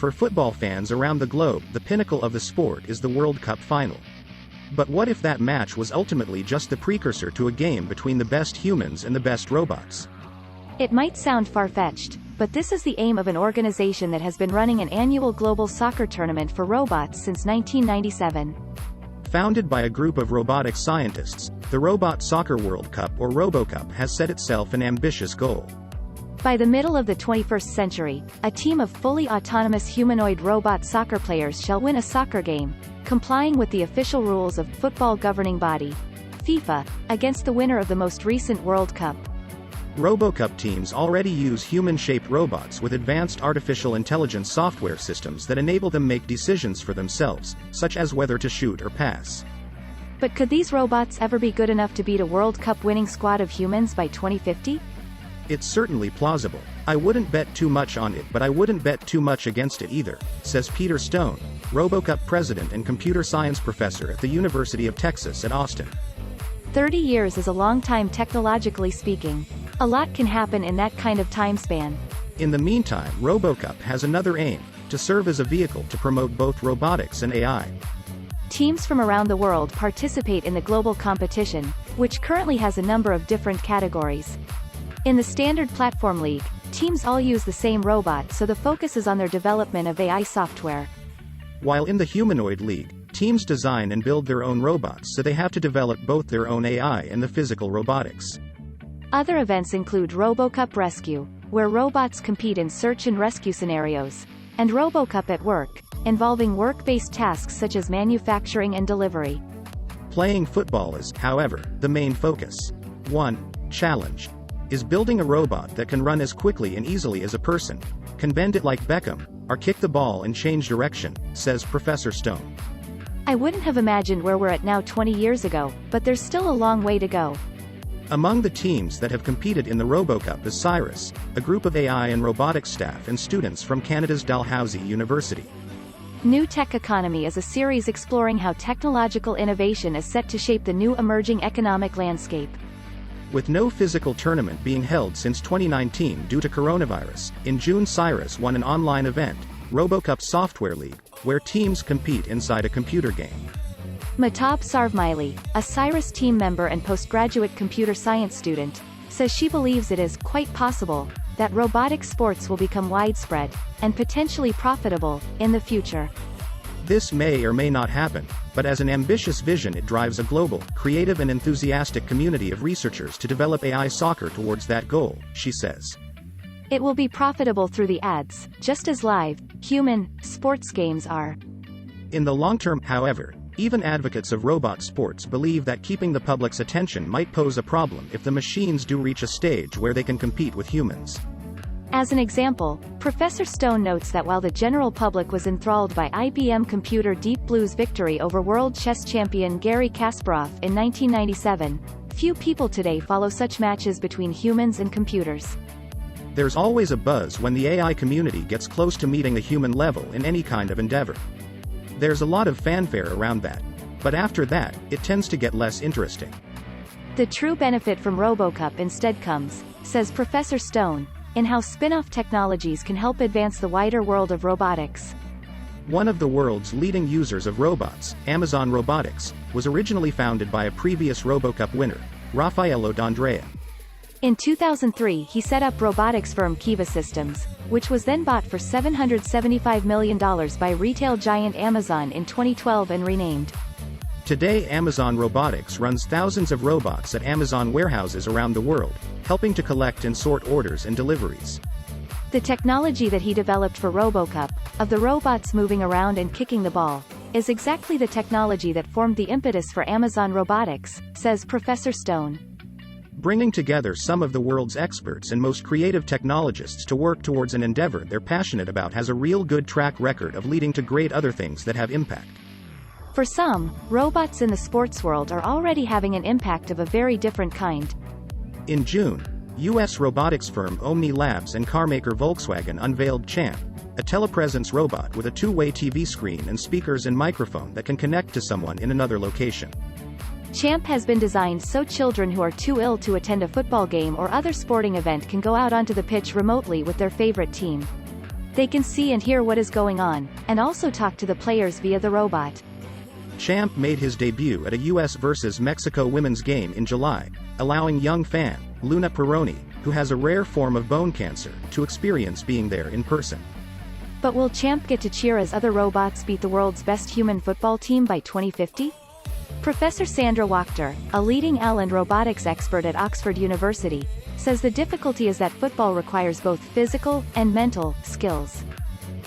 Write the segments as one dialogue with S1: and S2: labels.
S1: For football fans around the globe, the pinnacle of the sport is the World Cup final. But what if that match was ultimately just the precursor to a game between the best humans and the best robots?
S2: It might sound far-fetched, but this is the aim of an organization that has been running an annual global soccer tournament for robots since 1997.
S1: Founded by a group of robotics scientists, the Robot Soccer World Cup or RoboCup has set itself an ambitious goal.
S2: By the middle of the 21st century, a team of fully autonomous humanoid robot soccer players shall win a soccer game, complying with the official rules of football governing body, FIFA, against the winner of the most recent World Cup.
S1: RoboCup teams already use human-shaped robots with advanced artificial intelligence software systems that enable them make decisions for themselves, such as whether to shoot or pass.
S2: But could these robots ever be good enough to beat a World Cup winning squad of humans by 2050?
S1: It's certainly plausible. I wouldn't bet too much on it, but I wouldn't bet too much against it either, says Peter Stone, RoboCup president and computer science professor at the University of Texas at Austin.
S2: 30 years is a long time technologically speaking. A lot can happen in that kind of time span.
S1: In the meantime, RoboCup has another aim, to serve as a vehicle to promote both robotics and AI.
S2: Teams from around the world participate in the global competition, which currently has a number of different categories. In the Standard Platform League, teams all use the same robot, so the focus is on their development of AI software.
S1: While in the Humanoid League, teams design and build their own robots, so they have to develop both their own AI and the physical robotics.
S2: Other events include RoboCup Rescue, where robots compete in search and rescue scenarios, and RoboCup at Work, involving work-based tasks such as manufacturing and delivery.
S1: Playing football is, however, the main focus. One challenge is building a robot that can run as quickly and easily as a person, can bend it like Beckham, or kick the ball and change direction, says Professor Stone.
S2: I wouldn't have imagined where we're at now 20 years ago, but there's still a long way to go.
S1: Among the teams that have competed in the RoboCup is Cyrus, a group of AI and robotics staff and students from Canada's Dalhousie University.
S2: New Tech Economy is a series exploring how technological innovation is set to shape the new emerging economic landscape.
S1: With no physical tournament being held since 2019 due to coronavirus, in June Cyrus won an online event, RoboCup Software League, where teams compete inside a computer game.
S2: Mahtab Sarvmaili, a Cyrus team member and postgraduate computer science student, says she believes it is quite possible that robotic sports will become widespread and potentially profitable in the future.
S1: This may or may not happen, but as an ambitious vision it drives a global, creative and enthusiastic community of researchers to develop AI soccer towards that goal, she says.
S2: It will be profitable through the ads, just as live, human, sports games are.
S1: In the long term, however, even advocates of robot sports believe that keeping the public's attention might pose a problem if the machines do reach a stage where they can compete with humans.
S2: As an example, Professor Stone notes that while the general public was enthralled by IBM computer Deep Blue's victory over world chess champion Garry Kasparov in 1997, few people today follow such matches between humans and computers.
S1: There's always a buzz when the AI community gets close to meeting the human level in any kind of endeavor. There's a lot of fanfare around that, but after that, it tends to get less interesting.
S2: The true benefit from RoboCup instead comes, says Professor Stone, in how spin-off technologies can help advance the wider world of robotics.
S1: One of the world's leading users of robots, Amazon Robotics, was originally founded by a previous RoboCup winner, Raffaello D'Andrea.
S2: In 2003 he set up robotics firm Kiva Systems, which was then bought for $775 million by retail giant Amazon in 2012 and renamed.
S1: Today Amazon Robotics runs thousands of robots at Amazon warehouses around the world, helping to collect and sort orders and deliveries.
S2: The technology that he developed for RoboCup, of the robots moving around and kicking the ball, is exactly the technology that formed the impetus for Amazon Robotics, says Professor Stone.
S1: Bringing together some of the world's experts and most creative technologists to work towards an endeavor they're passionate about has a real good track record of leading to great other things that have impact.
S2: For some, robots in the sports world are already having an impact of a very different kind.
S1: In June, U.S. robotics firm Omni Labs and carmaker Volkswagen unveiled Champ, a telepresence robot with a two-way TV screen and speakers and microphone that can connect to someone in another location.
S2: Champ has been designed so children who are too ill to attend a football game or other sporting event can go out onto the pitch remotely with their favorite team. They can see and hear what is going on, and also talk to the players via the robot.
S1: Champ made his debut at a US vs Mexico women's game in July, allowing young fan, Luna Peroni, who has a rare form of bone cancer, to experience being there in person.
S2: But will Champ get to cheer as other robots beat the world's best human football team by 2050? Professor Sandra Wachter, a leading AI and robotics expert at Oxford University, says the difficulty is that football requires both physical and mental skills.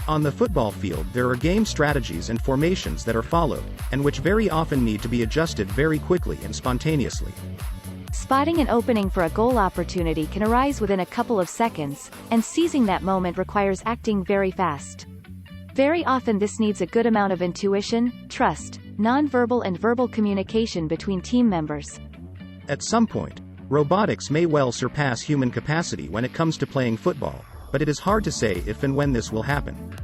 S1: On the football field, there are game strategies and formations that are followed, and which very often need to be adjusted very quickly and spontaneously.
S2: Spotting an opening for a goal opportunity can arise within a couple of seconds, and seizing that moment requires acting very fast. Very often this needs a good amount of intuition, trust, nonverbal and verbal communication between team members.
S1: At some point, robotics may well surpass human capacity when it comes to playing football, but it is hard to say if and when this will happen.